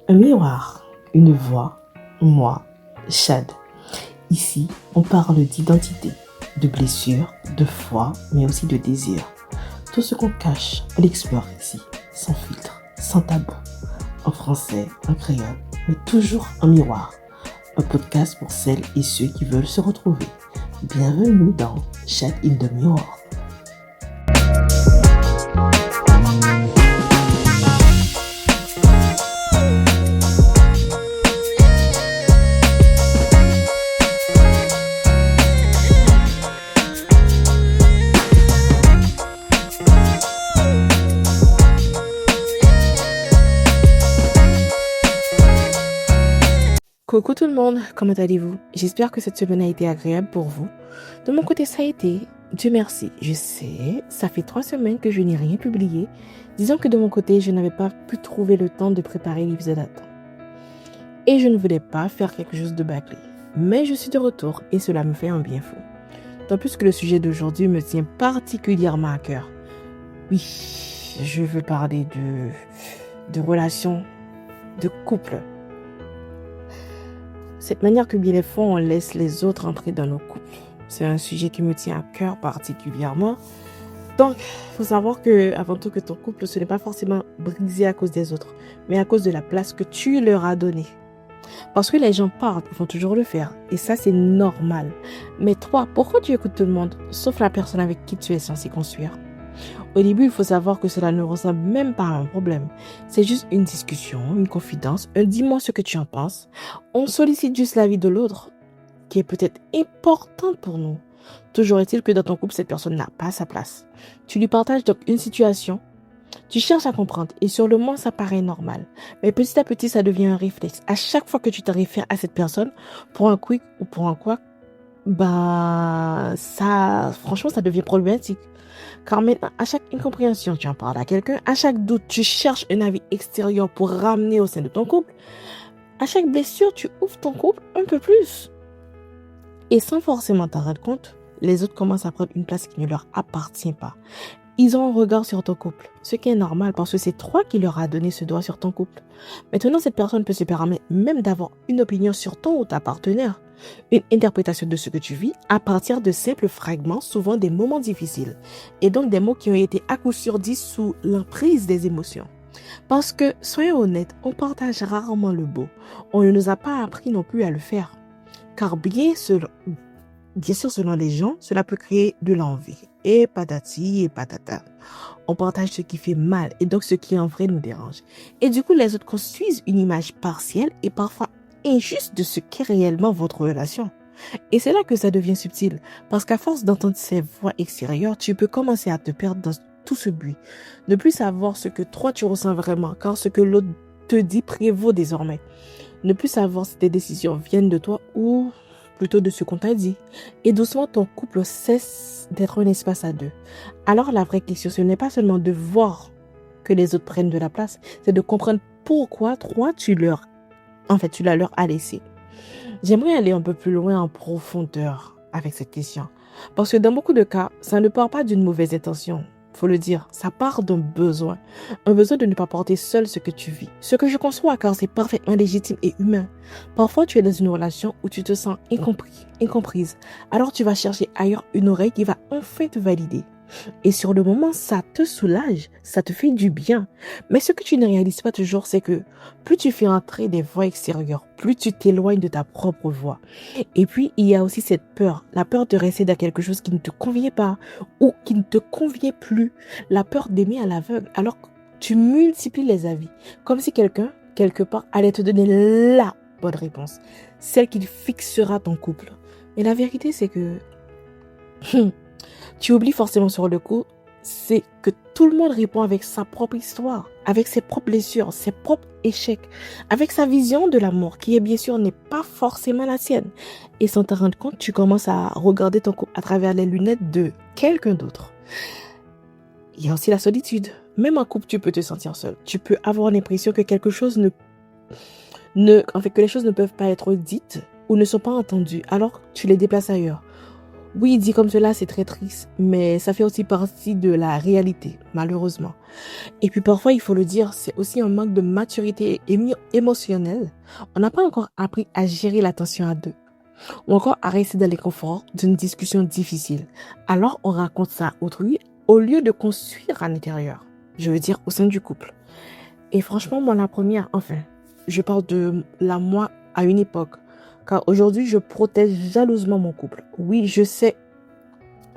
Un miroir, une voix, moi, Chad. Ici, on parle d'identité, de blessures, de foi, mais aussi de désir. Tout ce qu'on cache, on l'explore ici, sans filtre, sans tabou. En français, en créole, mais toujours en miroir. Un podcast pour celles et ceux qui veulent se retrouver. Bienvenue dans Chad in the Mirror. Coucou tout le monde, comment allez-vous? J'espère que cette semaine a été agréable pour vous. De mon côté, ça a été. Dieu merci. Je sais, ça fait 3 semaines que je n'ai rien publié. Disons que de mon côté, je n'avais pas pu trouver le temps de préparer l'épisode à temps. Et je ne voulais pas faire quelque chose de bâclé. Mais je suis de retour et cela me fait un bien fou. D'autant plus que le sujet d'aujourd'hui me tient particulièrement à cœur. Oui, je veux parler de relations, de couple. Cette manière que bien les fois, on laisse les autres entrer dans nos couples. C'est un sujet qui me tient à cœur particulièrement. Donc, il faut savoir que avant tout que ton couple, ce n'est pas forcément brisé à cause des autres, mais à cause de la place que tu leur as donnée. Parce que les gens parlent, ils vont toujours le faire. Et ça, c'est normal. Mais toi, pourquoi tu écoutes tout le monde, sauf la personne avec qui tu es censé construire? Au début, il faut savoir que cela ne ressemble même pas à un problème. C'est juste une discussion, une confidence, un dis-moi ce que tu en penses. On sollicite juste l'avis de l'autre, qui est peut-être importante pour nous. Toujours est-il que dans ton couple, cette personne n'a pas sa place. Tu lui partages donc une situation, tu cherches à comprendre et sur le moment, ça paraît normal. Mais petit à petit, ça devient un réflexe. À chaque fois que tu te réfères à cette personne, pour un quick ou pour un quoi, franchement, ça devient problématique. Car maintenant, à chaque incompréhension, tu en parles à quelqu'un. À chaque doute, tu cherches un avis extérieur pour ramener au sein de ton couple. À chaque blessure, tu ouvres ton couple un peu plus. Et sans forcément t'en rendre compte, les autres commencent à prendre une place qui ne leur appartient pas. Ils ont un regard sur ton couple, ce qui est normal parce que c'est toi qui leur as donné ce droit sur ton couple. Maintenant, cette personne peut se permettre même d'avoir une opinion sur ton ou ta partenaire. Une interprétation de ce que tu vis à partir de simples fragments, souvent des moments difficiles. Et donc des mots qui ont été à coup sûr dits sous l'emprise des émotions. Parce que, soyons honnêtes, on partage rarement le beau. On ne nous a pas appris non plus à le faire. Car bien sûr, selon les gens, cela peut créer de l'envie. Et patati et patata. On partage ce qui fait mal et donc ce qui en vrai nous dérange. Et du coup, les autres construisent une image partielle et parfois injuste de ce qu'est réellement votre relation. Et c'est là que ça devient subtil, parce qu'à force d'entendre ces voix extérieures, tu peux commencer à te perdre dans tout ce bruit. Ne plus savoir ce que toi tu ressens vraiment, car ce que l'autre te dit prévaut désormais. Ne plus savoir si tes décisions viennent de toi ou plutôt de ce qu'on t'a dit. Et doucement, ton couple cesse d'être un espace à deux. Alors la vraie question, ce n'est pas seulement de voir que les autres prennent de la place, c'est de comprendre pourquoi toi tu la leur as laissé. J'aimerais aller un peu plus loin en profondeur avec cette question. Parce que dans beaucoup de cas, ça ne part pas d'une mauvaise intention. Faut le dire, ça part d'un besoin. Un besoin de ne pas porter seul ce que tu vis. Ce que je conçois car c'est parfaitement légitime et humain. Parfois, tu es dans une relation où tu te sens incompris, incomprise. Alors tu vas chercher ailleurs une oreille qui va enfin te valider. Et sur le moment, ça te soulage, ça te fait du bien. Mais ce que tu ne réalises pas toujours, c'est que plus tu fais entrer des voix extérieures, plus tu t'éloignes de ta propre voix. Et puis, il y a aussi cette peur, la peur de rester dans quelque chose qui ne te convient pas ou qui ne te convient plus. La peur d'aimer à l'aveugle, alors que tu multiplies les avis, comme si quelqu'un, quelque part, allait te donner la bonne réponse, celle qui fixera ton couple. Et la vérité, c'est que tu oublies forcément sur le coup, c'est que tout le monde répond avec sa propre histoire, avec ses propres blessures, ses propres échecs, avec sa vision de l'amour, qui est bien sûr n'est pas forcément la sienne. Et sans te rendre compte, tu commences à regarder ton couple à travers les lunettes de quelqu'un d'autre. Il y a aussi la solitude. Même en couple, tu peux te sentir seul. Tu peux avoir l'impression que que les choses ne peuvent pas être dites ou ne sont pas entendues, alors tu les déplaces ailleurs. Oui, dit comme cela, c'est très triste, mais ça fait aussi partie de la réalité, malheureusement. Et puis parfois, il faut le dire, c'est aussi un manque de maturité émotionnelle. On n'a pas encore appris à gérer la tension à deux, ou encore à rester dans les conforts d'une discussion difficile. Alors, on raconte ça à autrui au lieu de construire à l'intérieur. Je veux dire, au sein du couple. Et franchement, moi, la première, enfin, je parle de la moi à une époque. Car aujourd'hui, je protège jalousement mon couple. Oui, je sais.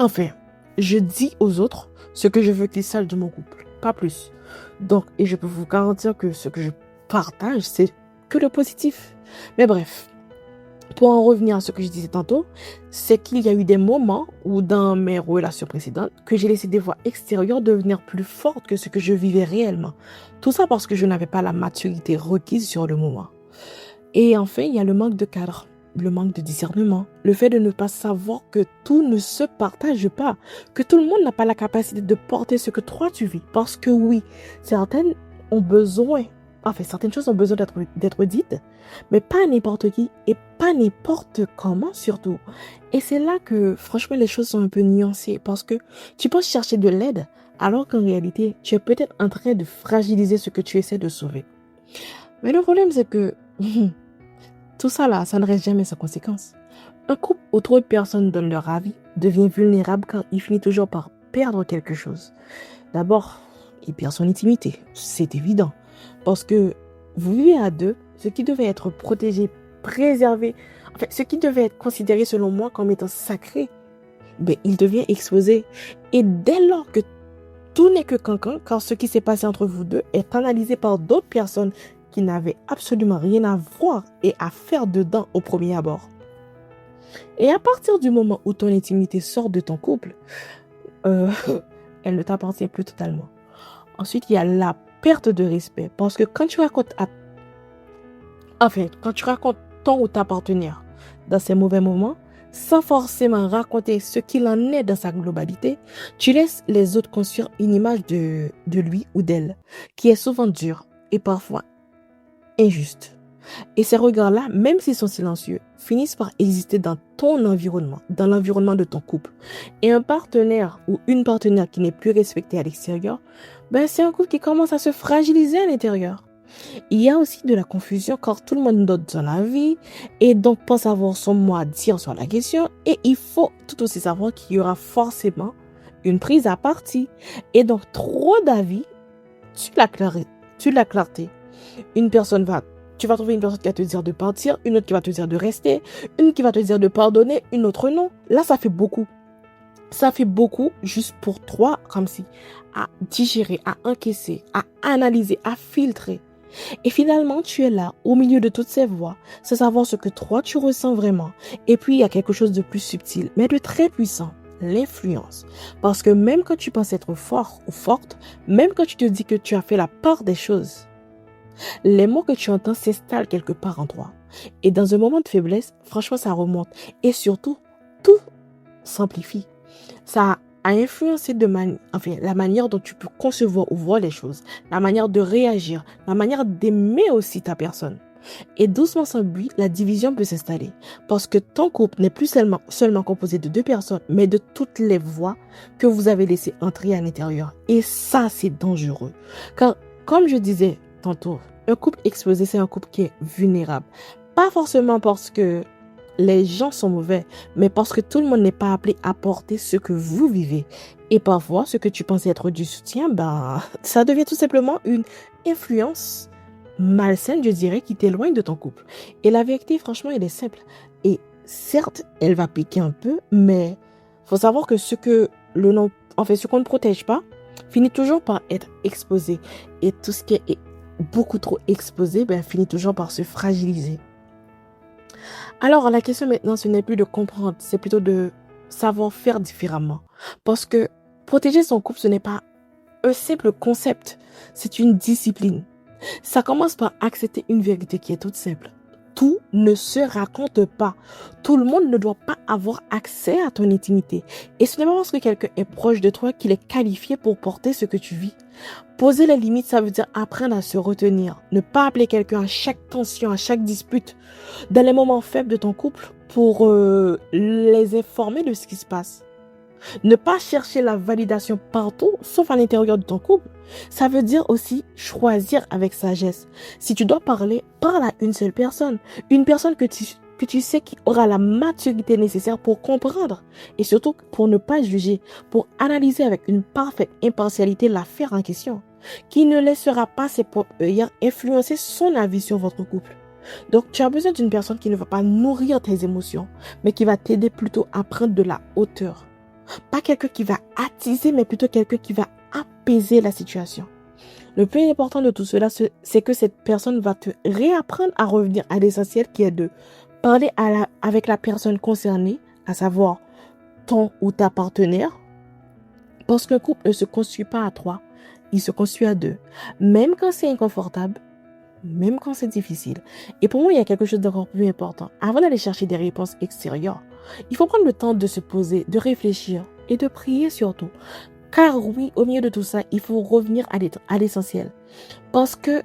Enfin, je dis aux autres ce que je veux qu'ils sachent de mon couple. Pas plus. Donc, et je peux vous garantir que ce que je partage, c'est que le positif. Mais bref. Pour en revenir à ce que je disais tantôt, c'est qu'il y a eu des moments où dans mes relations précédentes, que j'ai laissé des voix extérieures devenir plus fortes que ce que je vivais réellement. Tout ça parce que je n'avais pas la maturité requise sur le moment. Et enfin, il y a le manque de cadre, le manque de discernement, le fait de ne pas savoir que tout ne se partage pas, que tout le monde n'a pas la capacité de porter ce que toi tu vis. Parce que oui, certaines choses ont besoin d'être dites, mais pas n'importe qui et pas n'importe comment surtout. Et c'est là que franchement les choses sont un peu nuancées parce que tu peux chercher de l'aide alors qu'en réalité tu es peut-être en train de fragiliser ce que tu essaies de sauver. Mais le problème c'est que tout ça là, ça ne reste jamais sans conséquence. Un couple où trop de personnes donnent leur avis devient vulnérable car il finit toujours par perdre quelque chose. D'abord, il perd son intimité, c'est évident. Parce que vous vivez à deux, ce qui devait être protégé, préservé, enfin, ce qui devait être considéré selon moi comme étant sacré, il devient exposé. Et dès lors que tout n'est que cancan, car ce qui s'est passé entre vous deux est analysé par d'autres personnes qui n'avaient absolument rien à voir et à faire dedans au premier abord. Et à partir du moment où ton intimité sort de ton couple, elle ne t'appartient plus totalement. Ensuite, il y a la perte de respect. Parce que quand tu racontes ton ou ta partenaire dans ces mauvais moments, sans forcément raconter ce qu'il en est dans sa globalité, tu laisses les autres construire une image de lui ou d'elle, qui est souvent dure et parfois injuste. Et ces regards-là, même s'ils sont silencieux, finissent par exister dans ton environnement, dans l'environnement de ton couple. Et un partenaire ou une partenaire qui n'est plus respectée à l'extérieur, c'est un couple qui commence à se fragiliser à l'intérieur. Il y a aussi de la confusion car tout le monde donne son avis et donc pense avoir son mot à dire sur la question. Et il faut tout aussi savoir qu'il y aura forcément une prise à partie. Et donc trop d'avis, tu la clarté. Tu vas trouver une personne qui va te dire de partir, une autre qui va te dire de rester, une qui va te dire de pardonner, une autre non. Là, ça fait beaucoup. Ça fait beaucoup juste pour toi, comme si, à digérer, à encaisser, à analyser, à filtrer. Et finalement, tu es là, au milieu de toutes ces voix, sans savoir ce que toi, tu ressens vraiment. Et puis, il y a quelque chose de plus subtil, mais de très puissant, l'influence. Parce que même quand tu penses être fort ou forte, même quand tu te dis que tu as fait la part des choses, les mots que tu entends s'installent quelque part en toi. Et dans un moment de faiblesse, franchement, ça remonte. Et surtout, tout s'amplifie. Ça a influencé la manière dont tu peux concevoir ou voir les choses, la manière de réagir, la manière d'aimer aussi ta personne. Et doucement sans but, la division peut s'installer. Parce que ton couple n'est plus seulement composé de deux personnes, mais de toutes les voix que vous avez laissées entrer à l'intérieur. Et ça, c'est dangereux. Car, comme je disais tantôt, un couple exposé, c'est un couple qui est vulnérable. Pas forcément parce que les gens sont mauvais, mais parce que tout le monde n'est pas appelé à porter ce que vous vivez. Et parfois, ce que tu pensais être du soutien, ça devient tout simplement une influence malsaine, je dirais, qui t'éloigne de ton couple. Et la vérité, franchement, elle est simple. Et certes, elle va piquer un peu, mais faut savoir que ce qu'on ne protège pas, finit toujours par être exposé. Et tout ce qui est beaucoup trop exposé, finit toujours par se fragiliser. Alors, la question maintenant, ce n'est plus de comprendre, c'est plutôt de savoir faire différemment. Parce que protéger son couple, ce n'est pas un simple concept, c'est une discipline. Ça commence par accepter une vérité qui est toute simple. tout ne se raconte pas. Tout le monde ne doit pas avoir accès à ton intimité. Et ce n'est pas parce que quelqu'un est proche de toi qu'il est qualifié pour porter ce que tu vis. Poser les limites, ça veut dire apprendre à se retenir. Ne pas appeler quelqu'un à chaque tension, à chaque dispute, dans les moments faibles de ton couple pour les informer de ce qui se passe. Ne pas chercher la validation partout, sauf à l'intérieur de ton couple. Ça veut dire aussi choisir avec sagesse. Si tu dois parler, parle à une seule personne. Une personne que tu sais qui aura la maturité nécessaire pour comprendre. Et surtout pour ne pas juger, pour analyser avec une parfaite impartialité l'affaire en question. Qui ne laissera pas ses propres œillères influencer son avis sur votre couple. Donc tu as besoin d'une personne qui ne va pas nourrir tes émotions, mais qui va t'aider plutôt à prendre de la hauteur. Pas quelqu'un qui va attiser, mais plutôt quelqu'un qui va apaiser la situation. Le plus important de tout cela, c'est que cette personne va te réapprendre à revenir à l'essentiel qui est de parler avec la personne concernée, à savoir ton ou ta partenaire. Parce qu'un couple ne se construit pas à 3, il se construit à 2. Même quand c'est inconfortable, même quand c'est difficile. Et pour moi, il y a quelque chose d'encore plus important. Avant d'aller chercher des réponses extérieures, il faut prendre le temps de se poser, de réfléchir et de prier surtout. Car oui, au milieu de tout ça, il faut revenir à l'essentiel. Parce que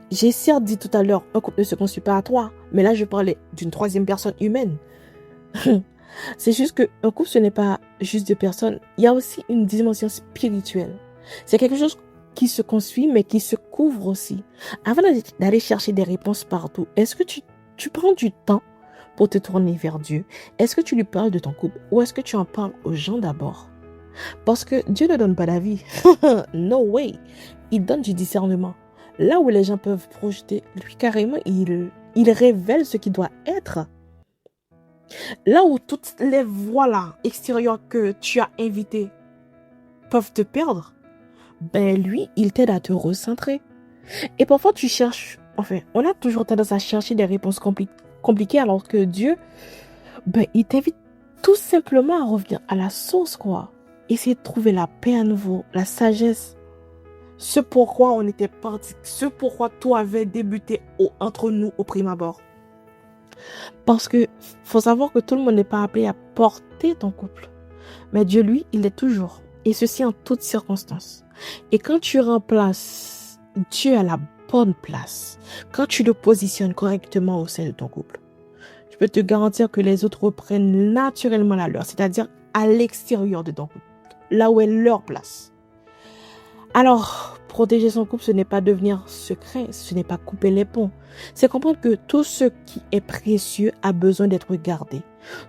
j'ai certes dit tout à l'heure, un couple ne se construit pas à 3, mais là je parlais d'une troisième personne humaine. C'est juste qu'un couple, ce n'est pas juste 2 personnes. Il y a aussi une dimension spirituelle. C'est quelque chose qui se construit, mais qui se couvre aussi. Avant d'aller chercher des réponses partout, est-ce que tu prends du temps pour te tourner vers Dieu? Est-ce que tu lui parles de ton couple ou est-ce que tu en parles aux gens d'abord? Parce que Dieu ne donne pas d'avis. No way. Il donne du discernement. Là où les gens peuvent projeter, lui carrément, il révèle ce qui doit être. Là où toutes les voix là, extérieures que tu as invitées peuvent te perdre, ben lui, il t'aide à te recentrer. Et parfois tu cherches, on a toujours tendance à chercher des réponses compliquées alors que Dieu, ben il t'invite tout simplement à revenir à la source, quoi. Essayer de trouver la paix à nouveau, la sagesse. Ce pourquoi on était parti, ce pourquoi tout avait débuté entre nous au prime abord. Parce que faut savoir que tout le monde n'est pas appelé à porter ton couple. Mais Dieu, lui, il est toujours. Et ceci en toutes circonstances. Et quand tu remplaces Dieu à la bonne place, quand tu le positionnes correctement au sein de ton couple, je peux te garantir que les autres reprennent naturellement la leur, c'est-à-dire à l'extérieur de ton couple, là où est leur place. Alors, protéger son couple, ce n'est pas devenir secret, ce n'est pas couper les ponts. C'est comprendre que tout ce qui est précieux a besoin d'être gardé.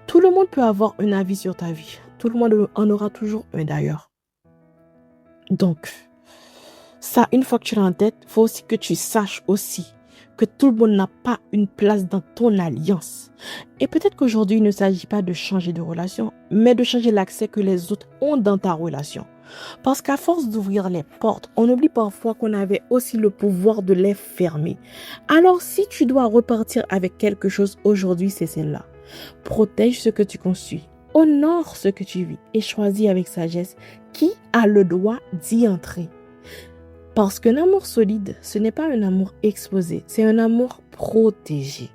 Tout le monde peut avoir un avis sur ta vie. Tout le monde en aura toujours un d'ailleurs. Donc, ça, une fois que tu l'as en tête, il faut aussi que tu saches aussi que tout le monde n'a pas une place dans ton alliance. Et peut-être qu'aujourd'hui, il ne s'agit pas de changer de relation, mais de changer l'accès que les autres ont dans ta relation. Parce qu'à force d'ouvrir les portes, on oublie parfois qu'on avait aussi le pouvoir de les fermer. Alors, si tu dois repartir avec quelque chose aujourd'hui, c'est celle-là. Protège ce que tu construis. Honore ce que tu vis et choisis avec sagesse qui a le droit d'y entrer. Parce qu'un amour solide, ce n'est pas un amour exposé, c'est un amour protégé.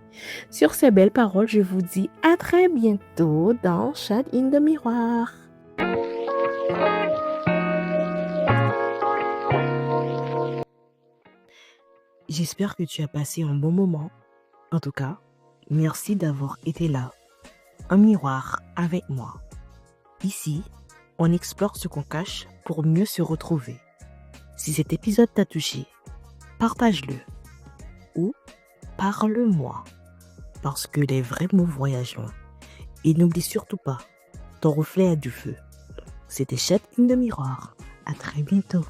Sur ces belles paroles, je vous dis à très bientôt dans Chat in the Miroir. J'espère que tu as passé un bon moment. En tout cas, merci d'avoir été là. Un miroir avec moi. Ici, on explore ce qu'on cache pour mieux se retrouver. Si cet épisode t'a touché, partage-le ou parle-moi parce que les vrais mots voyagent loin. Et n'oublie surtout pas, ton reflet a du feu. C'était Chat in the Miroir. À très bientôt.